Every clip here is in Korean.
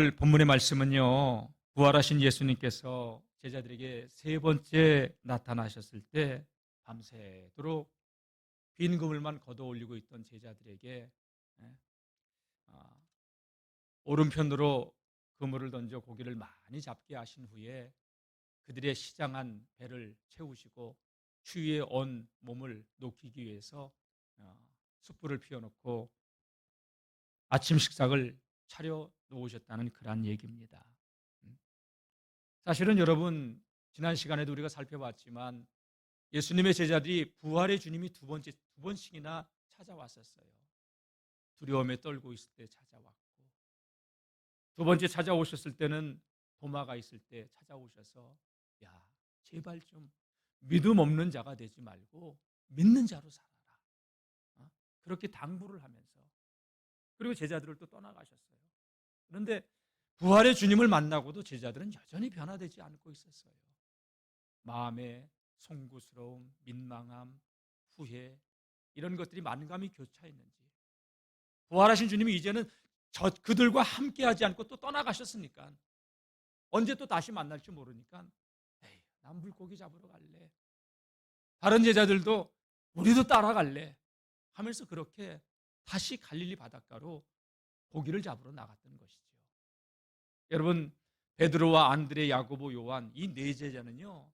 오늘 본문의 말씀은요, 부활하신 예수님께서 제자들에게 세 번째 나타나셨을 때 밤새도록 빈 그물만 걷어 올리고 있던 제자들에게 아, 오른편으로 그물을 던져 고기를 많이 잡게 하신 후에 그들의 시장한 배를 채우시고 추위에 언 몸을 녹이기 위해서 숯불을 피워놓고 아침 식사를 차려 놓으셨다는 그런 얘기입니다. 사실은 여러분, 지난 시간에도 우리가 살펴봤지만 예수님의 제자들이 부활의 주님이 두 번씩이나 찾아왔었어요. 두려움에 떨고 있을 때 찾아왔고, 두 번째 찾아오셨을 때는 도마가 있을 때 찾아오셔서 야, 제발 좀 믿음 없는 자가 되지 말고 믿는 자로 살아라. 그렇게 당부를 하면서, 그리고 제자들을 또 떠나가셨어요. 그런데 부활의 주님을 만나고도 제자들은 여전히 변화되지 않고 있었어요. 마음에 송구스러움, 민망함, 후회, 이런 것들이 만감이 교차했는지, 부활하신 주님이 이제는 그들과 함께하지 않고 또 떠나가셨으니까 언제 또 다시 만날지 모르니까 에이, 난 물고기 잡으러 갈래, 다른 제자들도 우리도 따라갈래 하면서 그렇게 다시 갈릴리 바닷가로 고기를 잡으러 나갔던 것이죠. 여러분, 베드로와 안드레, 야고보, 요한, 이 네 제자는요,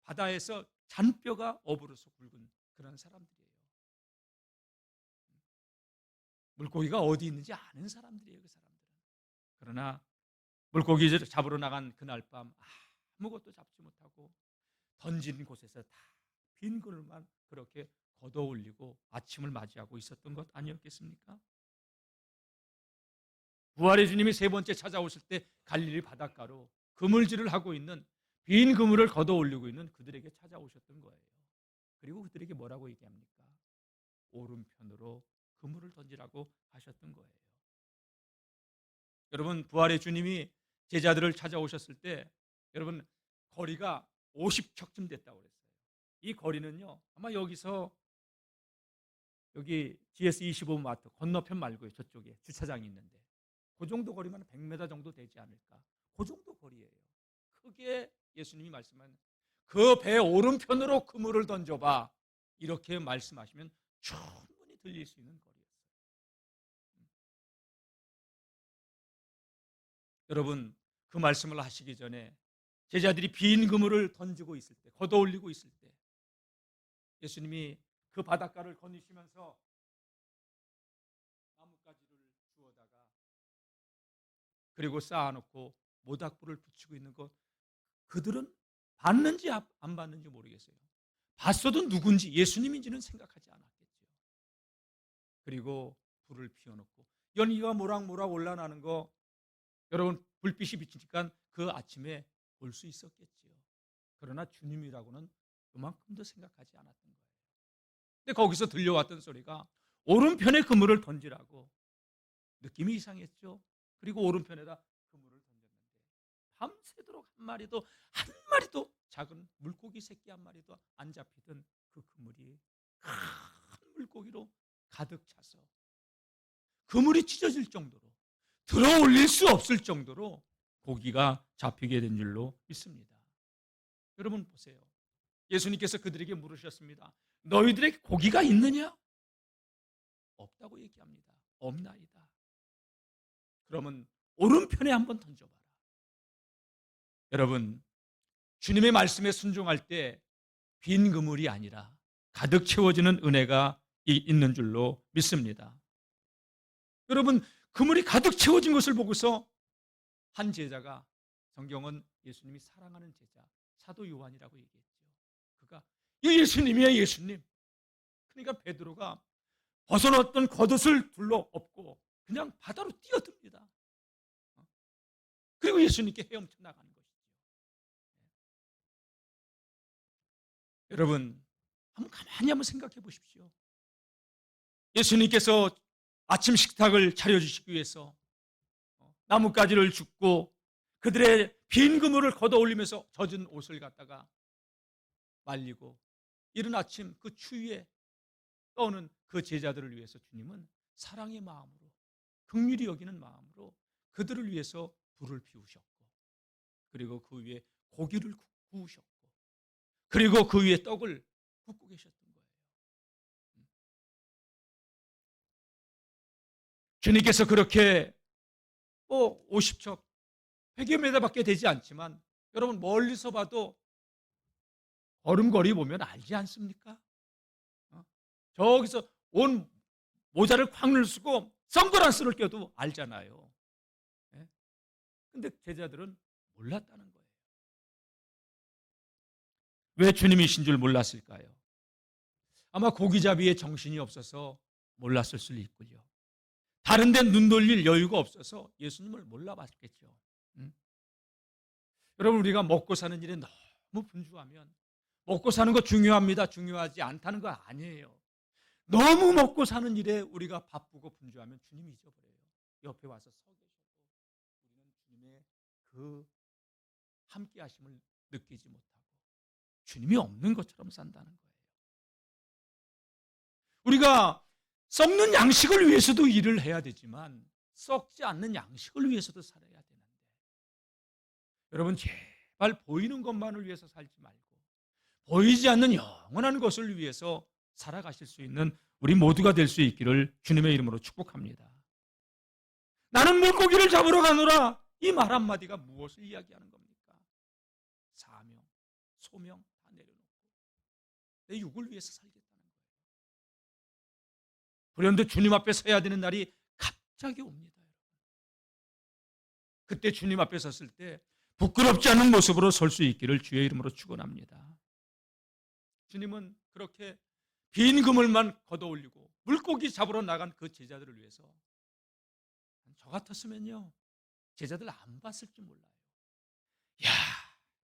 바다에서 잔뼈가 어부로서 굵은 그런 사람들이에요. 물고기가 어디 있는지 아는 사람들이에요, 그 사람들은. 그러나 물고기 잡으러 나간 그날 밤 아무것도 잡지 못하고 던진 곳에서 다 빈 그물만 그렇게 걷어 올리고 아침을 맞이하고 있었던 것 아니었겠습니까? 부활의 주님이 세 번째 찾아오실 때 갈릴리 바닷가로 그물질을 하고 있는, 빈 그물을 걷어 올리고 있는 그들에게 찾아오셨던 거예요. 그리고 그들에게 뭐라고 얘기합니까? 오른편으로 그물을 던지라고 하셨던 거예요. 여러분, 부활의 주님이 제자들을 찾아오셨을 때 여러분, 거리가 50척쯤 됐다고 그랬어요. 이 거리는요, 아마 여기서 여기 GS25 마트 건너편 말고요, 저쪽에 주차장이 있는데 그 정도 거리면 100m 정도 되지 않을까, 그 정도 거리예요. 크게 예수님이 말씀한 그 배 오른편으로 그물을 던져봐, 이렇게 말씀하시면 충분히 들릴 수 있는 거리였어요. 여러분, 그 말씀을 하시기 전에 제자들이 빈 그물을 던지고 있을 때, 걷어 올리고 있을 때 예수님이 그 바닷가를 거니시면서 나뭇가지를 주워다가 그리고 쌓아놓고 모닥불을 붙이고 있는 것, 그들은 봤는지 안 봤는지 모르겠어요. 봤어도 누군지 예수님인지는 생각하지 않았겠죠. 그리고 불을 피워놓고 연기가 모락모락 올라나는 거, 여러분, 불빛이 비치니까 그 아침에 볼 수 있었겠지요. 그러나 주님이라고는 그만큼도 생각하지 않았던 거예요. 근데 거기서 들려왔던 소리가 오른편에 그물을 던지라고. 느낌이 이상했죠. 그리고 오른편에다 그물을 던졌는데 밤새도록 한 마리도 작은 물고기 새끼 한 마리도 안 잡히던 그 그물이 큰 물고기로 가득 차서 그물이 찢어질 정도로, 들어 올릴 수 없을 정도로 고기가 잡히게 된 줄로 믿습니다. 여러분 보세요. 예수님께서 그들에게 물으셨습니다. 너희들에게 고기가 있느냐? 없다고 얘기합니다. 없나이다. 그러면 오른편에 한번 던져봐라. 여러분, 주님의 말씀에 순종할 때 빈 그물이 아니라 가득 채워지는 은혜가 있는 줄로 믿습니다. 여러분, 그물이 가득 채워진 것을 보고서 한 제자가, 성경은 예수님이 사랑하는 제자 사도 요한이라고 얘기했죠. 그가 이 예수님이야, 예수님. 그러니까 베드로가 벗어났던 겉옷을 둘러 엎고 그냥 바다로 뛰어듭니다. 그리고 예수님께 헤엄쳐 나가는 것이죠. 여러분, 가만히 한번 생각해 보십시오. 예수님께서 아침 식탁을 차려주시기 위해서 나뭇가지를 줍고 그들의 빈 그물을 걷어 올리면서 젖은 옷을 갖다가 말리고 이른 아침 그 추위에 떠오는 그 제자들을 위해서 주님은 사랑의 마음으로, 긍휼히 여기는 마음으로 그들을 위해서 불을 피우셨고, 그리고 그 위에 고기를 구우셨고, 그리고 그 위에 떡을 굽고 계셨던 거예요. 주님께서 그렇게 50척, 100여 미터밖에 되지 않지만 여러분 멀리서 봐도 걸음걸이 보면 알지 않습니까? 저기서 온 모자를 콱 늘쓰고 선글라스를 껴도 알잖아요. 근데 제자들은 몰랐다는 거예요. 왜 주님이신 줄 몰랐을까요? 아마 고기잡이에 정신이 없어서 몰랐을 수도 있고요. 다른 데 눈 돌릴 여유가 없어서 예수님을 몰라봤겠죠. 여러분, 우리가 먹고 사는 일에 너무 분주하면, 먹고 사는 거 중요합니다, 중요하지 않다는 거 아니에요. 너무 먹고 사는 일에 우리가 바쁘고 분주하면 주님이 잊어버려요. 옆에 와서 서 계셔도 우리는 주님의 그 함께 하심을 느끼지 못하고 주님이 없는 것처럼 산다는 거예요. 우리가 썩는 양식을 위해서도 일을 해야 되지만 썩지 않는 양식을 위해서도 살아야 되는데, 여러분 제발 보이는 것만을 위해서 살지 말고 보이지 않는 영원한 것을 위해서 살아가실 수 있는 우리 모두가 될 수 있기를 주님의 이름으로 축복합니다. 나는 물고기를 잡으러 가노라, 이 말 한마디가 무엇을 이야기하는 겁니까? 사명, 소명 다 내려놓고 내 육을 위해서 살겠다는 거예요. 그런데 주님 앞에 서야 되는 날이 갑자기 옵니다. 그때 주님 앞에 섰을 때 부끄럽지 않은 모습으로 설 수 있기를 주의 이름으로 축원합니다. 주님은 그렇게 빈 그물만 걷어올리고 물고기 잡으러 나간 그 제자들을 위해서, 저 같았으면요 제자들 안 봤을지 몰라요. 야,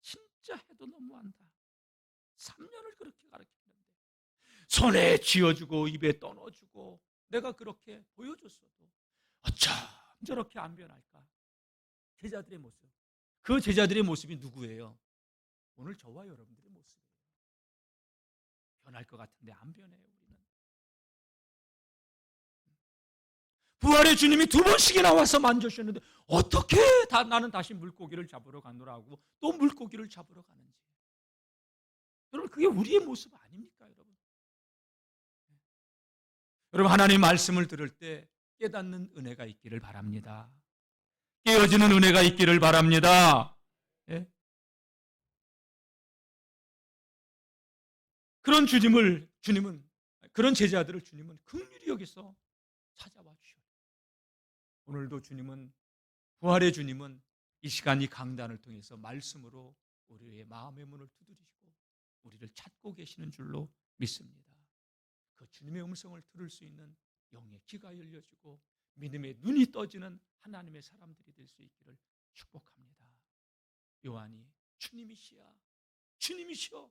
진짜 해도 너무한다. 3년을 그렇게 가르쳤는데 손에 쥐어주고 입에 떠넣어주고 내가 그렇게 보여줬어도 어쩜 저렇게 안 변할까? 제자들의 모습, 그 제자들의 모습이 누구예요? 오늘 저와 여러분들의 모습이에요. 변할 것 같은데 안 변해요. 우리는 부활의 주님이 2번씩이나 와서 만져주셨는데 어떻게 나는 다시 물고기를 잡으러 가노라 하고 또 물고기를 잡으러 가는지. 여러분, 그게 우리의 모습 아닙니까? 여러분, 하나님 말씀을 들을 때 깨닫는 은혜가 있기를 바랍니다. 깨어지는 은혜가 있기를 바랍니다. 예? 그런 주님은 그런 제자들을 주님은 긍휼히 여기서 찾아와 주셔요. 오늘도 주님은, 부활의 주님은 이 시간 이 강단을 통해서 말씀으로 우리의 마음의 문을 두드리시고 우리를 찾고 계시는 줄로 믿습니다. 그 주님의 음성을 들을 수 있는 영의 귀가 열려지고 믿음의 눈이 떠지는 하나님의 사람들이 될 수 있기를 축복합니다. 요한이 주님이시여, 주님이시여.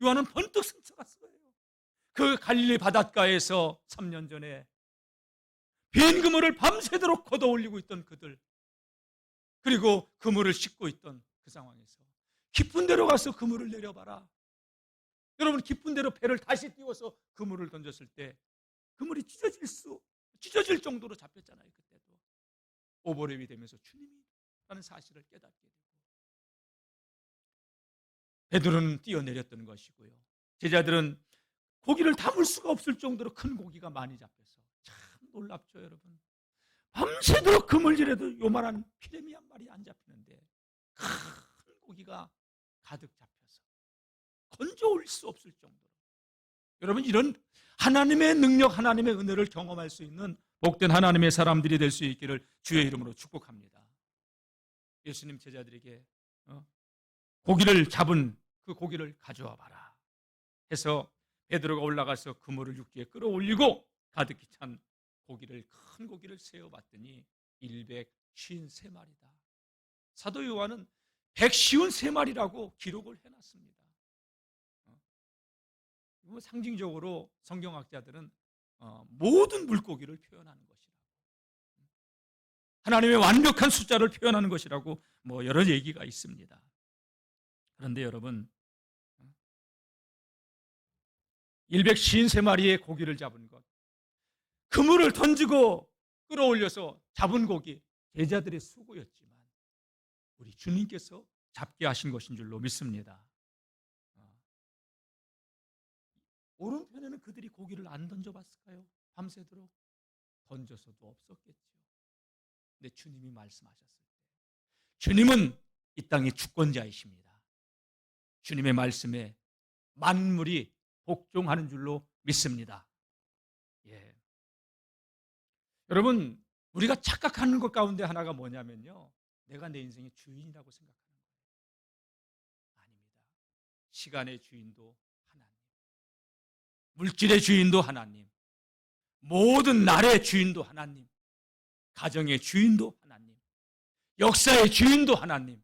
요한은 번뜩 승천갔어요. 그 갈릴리 바닷가에서 3년 전에 빈 그물을 밤새도록 걷어올리고 있던 그들, 그리고 그물을 씻고 있던 그 상황에서 깊은 데로 가서 그물을 내려봐라. 여러분, 깊은 데로 배를 다시 띄워서 그물을 던졌을 때 그물이 찢어질 정도로 잡혔잖아요. 그때도 오버랩이 되면서 주님이라는 사실을 깨닫게 되고 베드로는 뛰어내렸던 것이고요. 제자들은 고기를 담을 수가 없을 정도로 큰 고기가 많이 잡혀서 참 놀랍죠, 여러분. 밤새도록 그물질에도 요만한 피레미 한 마리 안 잡히는데 큰 고기가 가득 잡혀서 건져올 수 없을 정도로. 여러분, 이런 하나님의 능력, 하나님의 은혜를 경험할 수 있는 복된 하나님의 사람들이 될 수 있기를 주의 이름으로 축복합니다. 예수님 제자들에게 고기를 잡은 그 고기를 가져와 봐라 해서 베드로가 올라가서 그물을 육지에 끌어올리고 가득히 찬 고기를, 큰 고기를 세어봤더니 153마리다. 사도 요한은 153마리라고 기록을 해놨습니다. 상징적으로 성경학자들은 모든 물고기를 표현하는 것이라고, 하나님의 완벽한 숫자를 표현하는 것이라고 여러 얘기가 있습니다. 그런데 여러분, 153마리의 고기를 잡은 것, 그물을 던지고 끌어올려서 잡은 고기, 제자들의 수고였지만 우리 주님께서 잡게 하신 것인 줄로 믿습니다. 오른편에는 그들이 고기를 안 던져봤을까요? 밤새도록 던져서도 없었겠죠. 근데 주님이 말씀하셨을 때 주님은 이 땅의 주권자이십니다. 주님의 말씀에 만물이 복종하는 줄로 믿습니다. 예. 여러분, 우리가 착각하는 것 가운데 하나가 뭐냐면요, 내가 내 인생의 주인이라고 생각하는 거예요. 아닙니다. 시간의 주인도 하나님, 물질의 주인도 하나님, 모든 날의 주인도 하나님, 가정의 주인도 하나님, 역사의 주인도 하나님,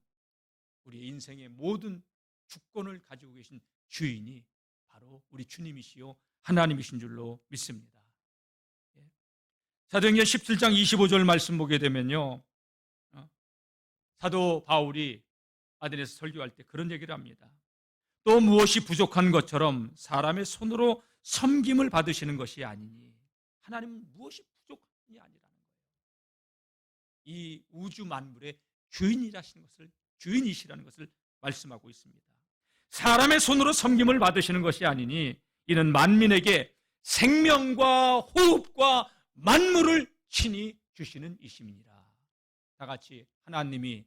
우리 인생의 모든 주권을 가지고 계신 주인이 바로 우리 주님이시요 하나님이신 줄로 믿습니다. 사도행전 17장 25절 말씀 보게 되면요, 사도 바울이 아덴에서 설교할 때 그런 얘기를 합니다. 또 무엇이 부족한 것처럼 사람의 손으로 섬김을 받으시는 것이 아니니, 하나님은 무엇이 부족함이 아니라는 거예요. 이 우주 만물의 주인이시라는 것을 말씀하고 있습니다. 사람의 손으로 섬김을 받으시는 것이 아니니 이는 만민에게 생명과 호흡과 만물을 친히 주시는 이심이니라. 다 같이 하나님이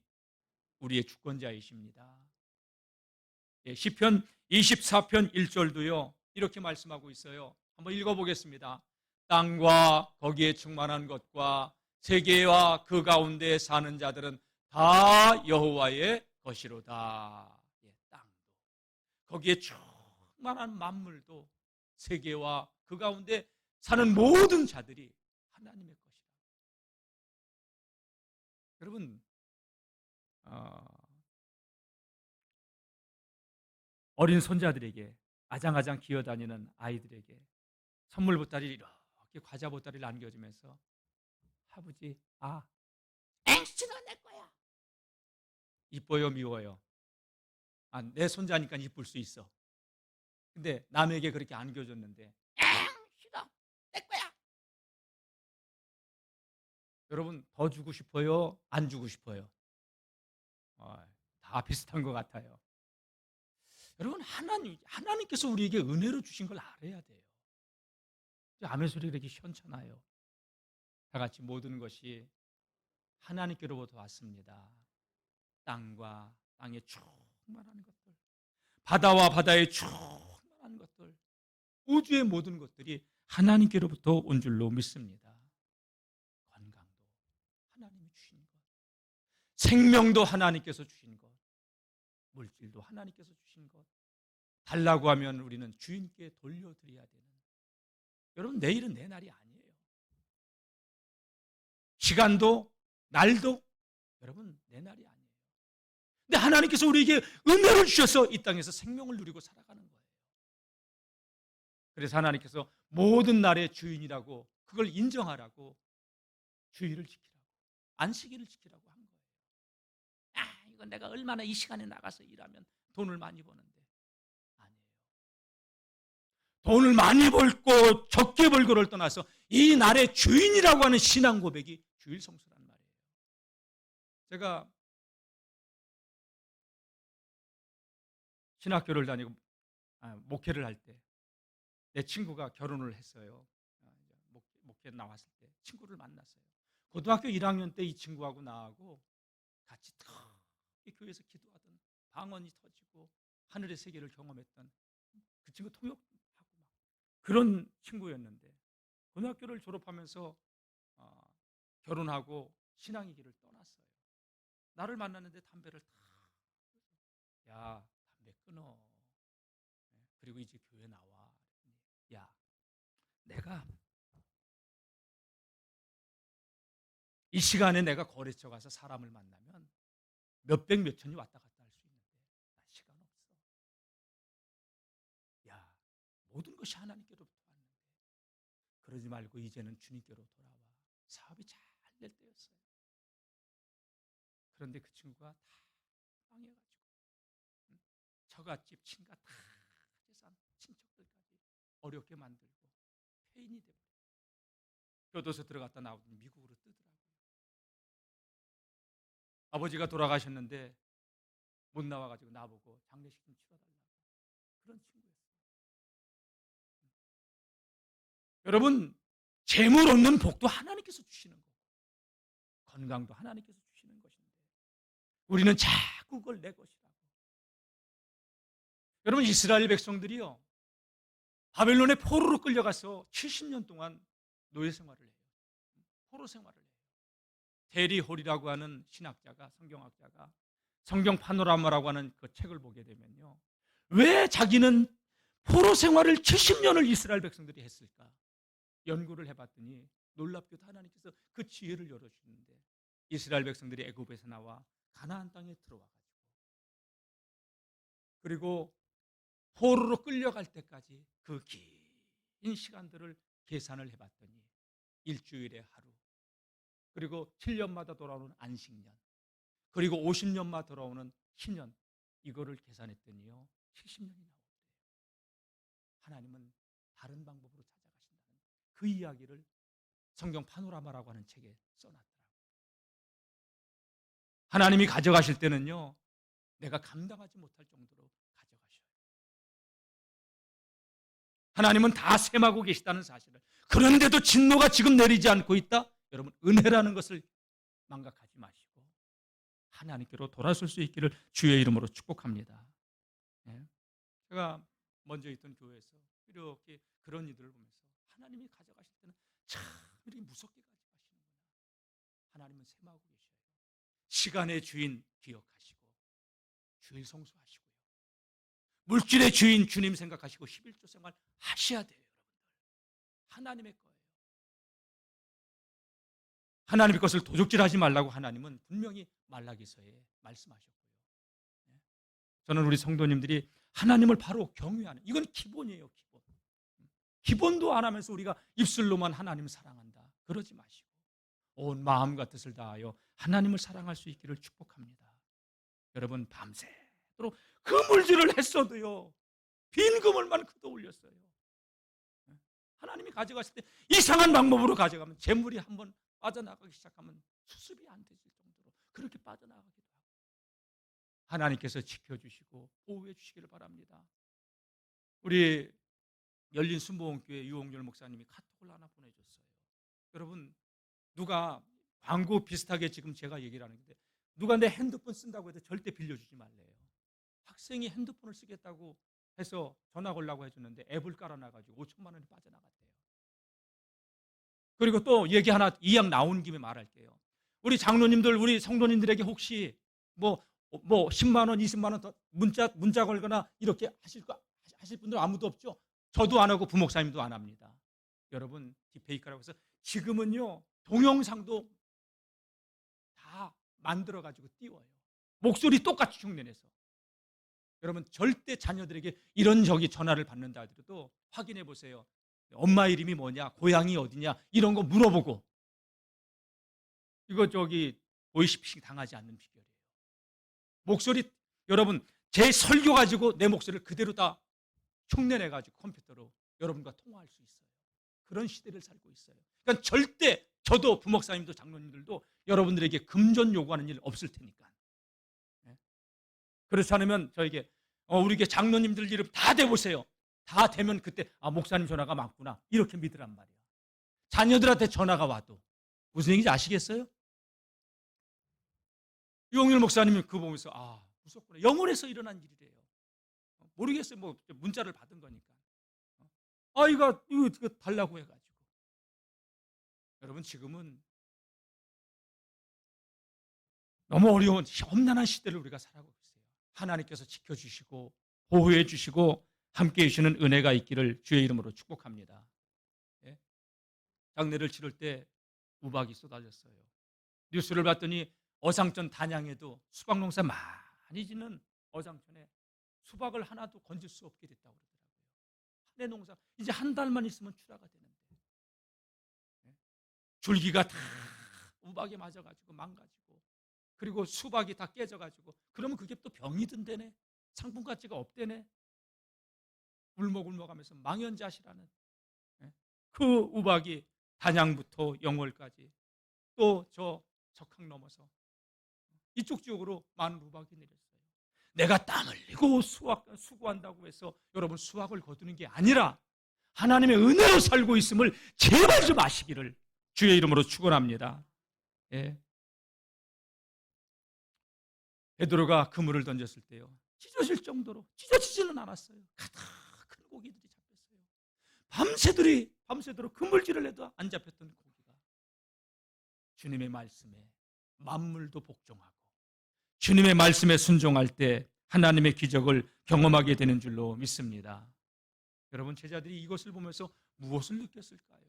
우리의 주권자이십니다. 시편 24편 1절도요 이렇게 말씀하고 있어요. 한번 읽어보겠습니다. 땅과 거기에 충만한 것과 세계와 그 가운데 사는 자들은 다 여호와의 것이로다. 땅도 거기에 충만한 만물도 세계와 그 가운데 사는 모든 자들이 하나님의 것이다. 여러분, 어린 손자들에게 아장아장 기어다니는 아이들에게 선물 보따리를 이렇게 과자 보따리를 안겨주면서 아버지, 앵씨가 내 거야. 이뻐요, 미워요? 내 손자니까 이쁠 수 있어. 근데 남에게 그렇게 안겨줬는데 앵씨가 내 거야. 여러분, 더 주고 싶어요? 안 주고 싶어요? 다 비슷한 것 같아요. 여러분, 하나님께서 우리에게 은혜로 주신 걸 알아야 돼요. 아멘 소리 이렇게 현찮아요. 다 같이 모든 것이 하나님께로부터 왔습니다. 땅과 땅에 충만한 것들, 바다와 바다에 충만한 것들, 우주의 모든 것들이 하나님께로부터 온 줄로 믿습니다. 건강도 하나님이 주신 것, 생명도 하나님께서 주신 것, 물질도 하나님께서 주신 것, 달라고 하면 우리는 주인께 돌려드려야 되는. 여러분, 내일은 내 날이 아니에요. 시간도 날도 여러분 내 날이 아니에요. 근데 하나님께서 우리에게 은혜를 주셔서 이 땅에서 생명을 누리고 살아가는 거예요. 그래서 하나님께서 모든 날의 주인이라고, 그걸 인정하라고 주의를 지키라고, 안식일을 지키라고 한 거예요. 이건 내가 얼마나 이 시간에 나가서 일하면 돈을 많이 버는데. 아니에요. 돈을 많이 벌고 적게 벌고를 떠나서 이 날의 주인이라고 하는 신앙 고백이 주일 성수란 말이에요. 제가 신학교를 다니고 목회를 할 때 내 친구가 결혼을 했어요. 목회 나왔을 때 친구를 만났어요. 고등학교 1학년 때 이 친구하고 나하고 같이 이 교회에서 기도하던, 방언이 터지고 하늘의 세계를 경험했던 그 친구, 통역하고 막 그런 친구였는데, 고등학교를 졸업하면서 결혼하고 신앙의 길을 떠났어요. 나를 만났는데 담배를 야, 담배 끊어. 그리고 이제 교회 나와. 야, 내가 이 시간에 내가 거래처 가서 사람을 만나면 몇백 몇천이 왔다 갔다 할 수 있는데 나 시간 없어. 야, 모든 것이 하나님께로부터 왔는데 그러지 말고 이제는 주님께로 돌아와. 사업이 잘 될 때였어요. 그런데 그 친구가 다 망해가지고 처갓집, 친가 다 재산, 친척들까지 어렵게 만들고 폐인이 되버려. 교도소 들어갔다 나오더니 미국으로 뜨더라고요. 아버지가 돌아가셨는데 못 나와가지고 나보고 장례식 좀 치러달라고. 그런 친구였어요. 여러분, 재물 얻는 복도 하나님께서 주시는 거고 건강도 하나님께서 주시는 것인데 우리는 자꾸 그걸 내 것이라고. 여러분, 이스라엘 백성들이요, 바벨론의 포로로 끌려가서 70년 동안 노예 생활을 해요. 포로 생활을 해요. 테리 홀이라고 하는 신학자가, 성경학자가 성경 파노라마라고 하는 그 책을 보게 되면요, 왜 자기는 포로 생활을 70년을 이스라엘 백성들이 했을까 연구를 해봤더니 놀랍게도 하나님께서 그 지혜를 열어주는데 이스라엘 백성들이 애굽에서 나와 가나안 땅에 들어와가지고 그리고 포로로 끌려갈 때까지 그 긴 시간들을 계산을 해봤더니 일주일에 하루, 그리고 7년마다 돌아오는 안식년, 그리고 50년마다 돌아오는 희년, 이거를 계산했더니요 70년이 나오더래요. 하나님은 다른 방법으로 찾아가신다는 그 이야기를 성경 파노라마라고 하는 책에 써놨더라고요. 하나님이 가져가실 때는요 내가 감당하지 못할 정도로 가져가셔요. 하나님은 다 셈하고 계시다는 사실을, 그런데도 진노가 지금 내리지 않고 있다? 여러분, 은혜라는 것을 망각하지 마시고 하나님께로 돌아설 수 있기를 주의 이름으로 축복합니다. 네. 제가 먼저 있던 교회에서 이렇게 그런 이들을 보면서 하나님이 가져가실 때는 참 이렇게 무섭게 가져가시는구나. 하나님은 셈하고 계셔요. 시간의 주인 기억하시고 주일 성수하시고요. 물질의 주인 주님 생각하시고 11조 생활 하셔야 돼요. 여러분들, 하나님의 거예요. 하나님의 것을 도적질하지 말라고 하나님은 분명히 말라기서에 말씀하셨고요. 저는 우리 성도님들이 하나님을 바로 경외하는, 이건 기본이에요. 기본. 기본도 안 하면서 우리가 입술로만 하나님을 사랑한다 그러지 마시고 온 마음과 뜻을 다하여 하나님을 사랑할 수 있기를 축복합니다. 여러분, 밤새도록 그 물질을 했어도요 빈 그물만 그도 올렸어요. 하나님이 가져가실 때 이상한 방법으로 가져가면 재물이 한번 빠져나가기 시작하면 수습이 안 되실 정도로 그렇게 빠져나가기도 하고, 하나님께서 지켜주시고 보호해 주시기를 바랍니다. 우리 열린 순복음교회 유홍열 목사님이 카톡을 하나 보내줬어요. 여러분, 누가 광고 비슷하게 지금 제가 얘기를 하는데 누가 내 핸드폰 쓴다고 해도 절대 빌려주지 말래요. 학생이 핸드폰을 쓰겠다고 해서 전화 걸라고 해줬는데 앱을 깔아놔가지고 5천만 원이 빠져나갔대요. 그리고 또 얘기 하나, 이왕 나온 김에 말할게요. 우리 장로님들, 우리 성도님들에게 혹시 뭐 10만 원, 20만 원 더 문자 걸거나 이렇게 하실 분들 아무도 없죠? 저도 안 하고 부목사님도 안 합니다. 여러분, 딥페이크라고 해서 지금은요 동영상도 다 만들어가지고 띄워요. 목소리 똑같이 흉내내서. 여러분, 절대 자녀들에게 이런 전화를 받는다 하더라도 확인해 보세요. 엄마 이름이 뭐냐, 고향이 어디냐, 이런 거 물어보고. 이거 보이스피싱 당하지 않는 비결이에요. 목소리, 여러분, 제 설교 가지고 내 목소리를 그대로 다 흉내내 가지고 컴퓨터로 여러분과 통화할 수 있어요. 그런 시대를 살고 있어요. 그러니까 절대 저도 부목사님도 장로님들도 여러분들에게 금전 요구하는 일 없을 테니까. 그렇지 않으면 저에게 우리 장로님들 이름 다 대보세요. 다 되면 그때 목사님 전화가 많구나 이렇게 믿으란 말이야. 자녀들한테 전화가 와도 무슨 얘기인지 아시겠어요? 유홍일 목사님이 그거 보면서 무섭구나. 영혼에서 일어난 일이래요. 모르겠어요. 뭐 문자를 받은 거니까. 이거 달라고 해가지고. 여러분, 지금은 너무 어려운 험난한 시대를 우리가 살아가고 있어요. 하나님께서 지켜주시고 보호해 주시고 함께해 주시는 은혜가 있기를 주의 이름으로 축복합니다. 예? 장례를 치를 때 우박이 쏟아졌어요. 뉴스를 봤더니 어상천 단양에도 수박농사 많이 짓는 어상천에 수박을 하나도 건질 수 없게 됐다고 그러더라고요. 한 해 농사 이제 한 달만 있으면 출하가 되는데 줄기가 다 우박에 맞아가지고 망가지고, 그리고 수박이 다 깨져가지고, 그러면 그게 또 병이 든다네, 상품 가치가 없대네, 울먹울먹하면서 망연자실하는 그 우박이 단양부터 영월까지 또 저 적항 넘어서 이쪽 지역으로 많은 우박이 내렸어요. 내가 땀 흘리고 수고한다고 해서 여러분 수확을 거두는 게 아니라 하나님의 은혜로 살고 있음을 제발 좀 아시기를 주의 이름으로 축원합니다. 예. 베드로가 그물을 던졌을 때요, 찢어질 정도로 찢어지지는 않았어요. 가득 큰 고기들이 잡혔어요. 밤새도록 그물질을 해도 안 잡혔던 고기가 주님의 말씀에 만물도 복종하고 주님의 말씀에 순종할 때 하나님의 기적을 경험하게 되는 줄로 믿습니다. 여러분, 제자들이 이것을 보면서 무엇을 느꼈을까요?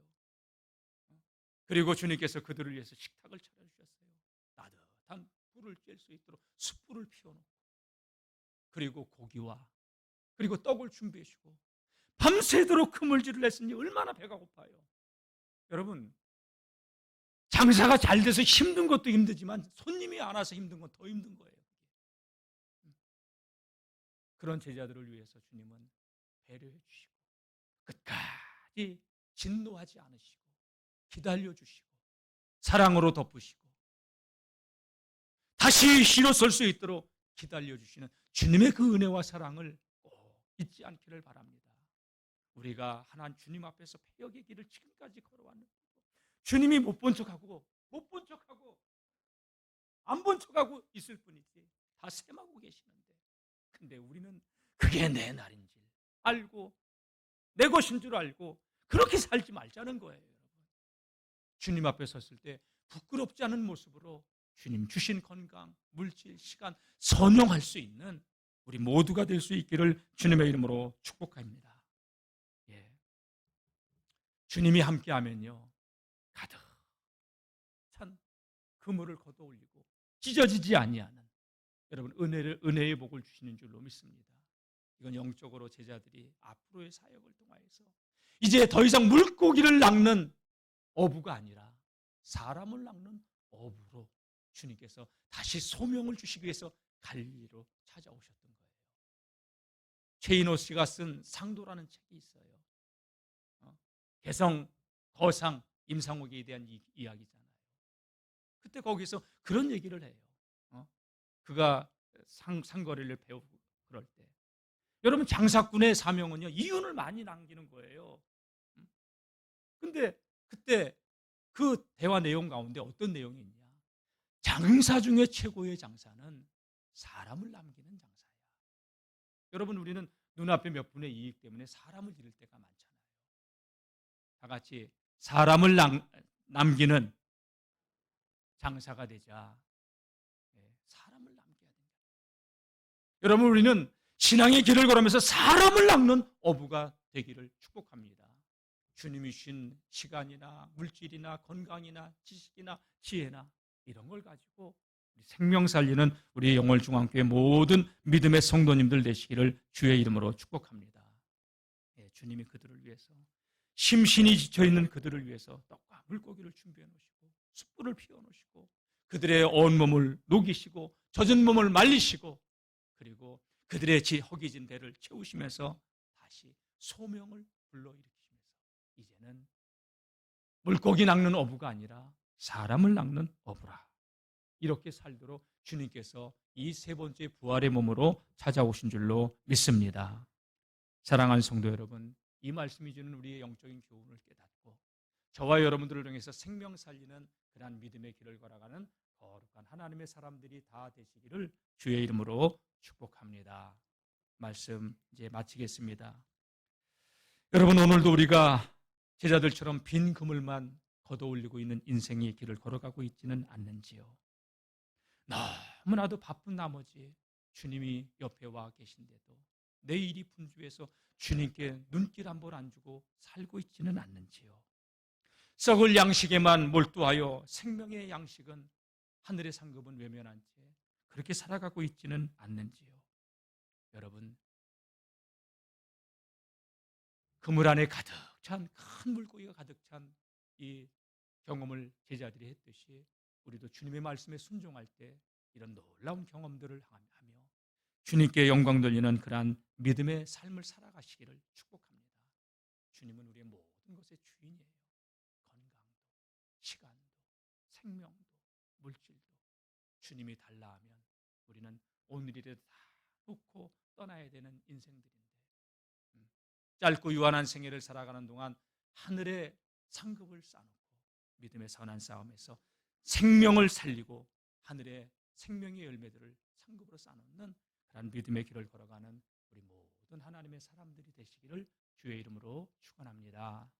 그리고 주님께서 그들을 위해서 식탁을 차려주셨어요. 따뜻한 불을 쬐 수 있도록 숯불을 피워놓고, 그리고 고기와 그리고 떡을 준비해 주고, 밤새도록 그물질을 했으니 얼마나 배가 고파요. 여러분, 장사가 잘 돼서 힘든 것도 힘들지만 손님이 안 와서 힘든 건 더 힘든 거예요. 그런 제자들을 위해서 주님은 배려해 주시고 끝까지 진노하지 않으시고 기다려 주시고 사랑으로 덮으시고 다시 일어설 수 있도록 기다려 주시는 주님의 그 은혜와 사랑을 꼭 잊지 않기를 바랍니다. 우리가 하나님 주님 앞에서 패역의 길을 지금까지 걸어왔는데 주님이 못 본 척하고 안 본 척하고 있을 뿐이지 다 셈하고 계시는데, 근데 우리는 그게 내 날인 줄 알고 내 것인 줄 알고 그렇게 살지 말자는 거예요. 여러분, 주님 앞에 섰을 때 부끄럽지 않은 모습으로 주님 주신 건강, 물질, 시간 선용할 수 있는 우리 모두가 될 수 있기를 주님의 이름으로 축복합니다. 예. 주님이 함께하면요, 가득 찬 그물을 걷어 올리고 찢어지지 아니하는 여러분 은혜의 복을 주시는 줄로 믿습니다. 이건 영적으로 제자들이 앞으로의 사역을 통하여서 이제 더 이상 물고기를 낚는 어부가 아니라 사람을 낚는 어부로 주님께서 다시 소명을 주시기 위해서 갈릴리로 찾아오셨던 거예요. 최인호 씨가 쓴 상도라는 책이 있어요. 개성 거상 임상옥에 대한 이야기잖아요. 그때 거기서 그런 얘기를 해요. 그가 상거리를 배우고 그럴 때, 여러분, 장사꾼의 사명은요, 이윤을 많이 남기는 거예요. 근데 그때 그 대화 내용 가운데 어떤 내용이 있냐? 장사 중에 최고의 장사는 사람을 남기는 장사야. 여러분, 우리는 눈앞에 몇 분의 이익 때문에 사람을 잃을 때가 많잖아요. 다 같이 사람을 남기는 장사가 되자. 사람을 남겨야 된다. 여러분, 우리는 신앙의 길을 걸으면서 사람을 낚는 어부가 되기를 축복합니다. 주님이 주신 시간이나 물질이나 건강이나 지식이나 지혜나 이런 걸 가지고 생명 살리는 우리 영월중앙교회 모든 믿음의 성도님들 되시기를 주의 이름으로 축복합니다. 주님이 그들을 위해서, 심신이 지쳐있는 그들을 위해서 떡과 물고기를 준비해 놓으시고 숯불을 피워 놓으시고 그들의 온몸을 녹이시고 젖은 몸을 말리시고 그리고 그들의 허기진 배를 채우시면서 다시 소명을 불러일으키시면서 이제는 물고기 낚는 어부가 아니라 사람을 낚는 어부라, 이렇게 살도록 주님께서 이 세 번째 부활의 몸으로 찾아오신 줄로 믿습니다. 사랑하는 성도 여러분, 이 말씀이 주는 우리의 영적인 교훈을 깨닫고 저와 여러분들을 통해서 생명 살리는 그러한 믿음의 길을 걸어가는 거룩한 하나님의 사람들이 다 되시기를 주의 이름으로 축복합니다. 말씀 이제 마치겠습니다. 여러분, 오늘도 우리가 제자들처럼 빈 그물만 걷어올리고 있는 인생의 길을 걸어가고 있지는 않는지요? 너무나도 바쁜 나머지 주님이 옆에 와 계신데도 내 일이 분주해서 주님께 눈길 한 번 안 주고 살고 있지는 않는지요? 썩을 양식에만 몰두하여 생명의 양식은 하늘의 상급은 외면한 채 그렇게 살아가고 있지는 않는지요? 여러분, 그물 안에 가득 찬 큰 물고기가 가득 찬 이 경험을 제자들이 했듯이 우리도 주님의 말씀에 순종할 때 이런 놀라운 경험들을 하며 주님께 영광 돌리는 그러한 믿음의 삶을 살아가시기를 축복합니다. 주님은 우리의 모든 것의 주인이에요. 건강도, 시간도, 생명도, 물질도 주님이 달라 하면 우리는 오늘이라도 다 놓고 떠나야 되는 인생들인데 짧고 유한한 생애를 살아가는 동안 하늘의 상급을 쌓아놓고 믿음의 선한 싸움에서 생명을 살리고 하늘의 생명의 열매들을 상급으로 쌓아놓는 그런 믿음의 길을 걸어가는 우리 모든 하나님의 사람들이 되시기를 주의 이름으로 축원합니다.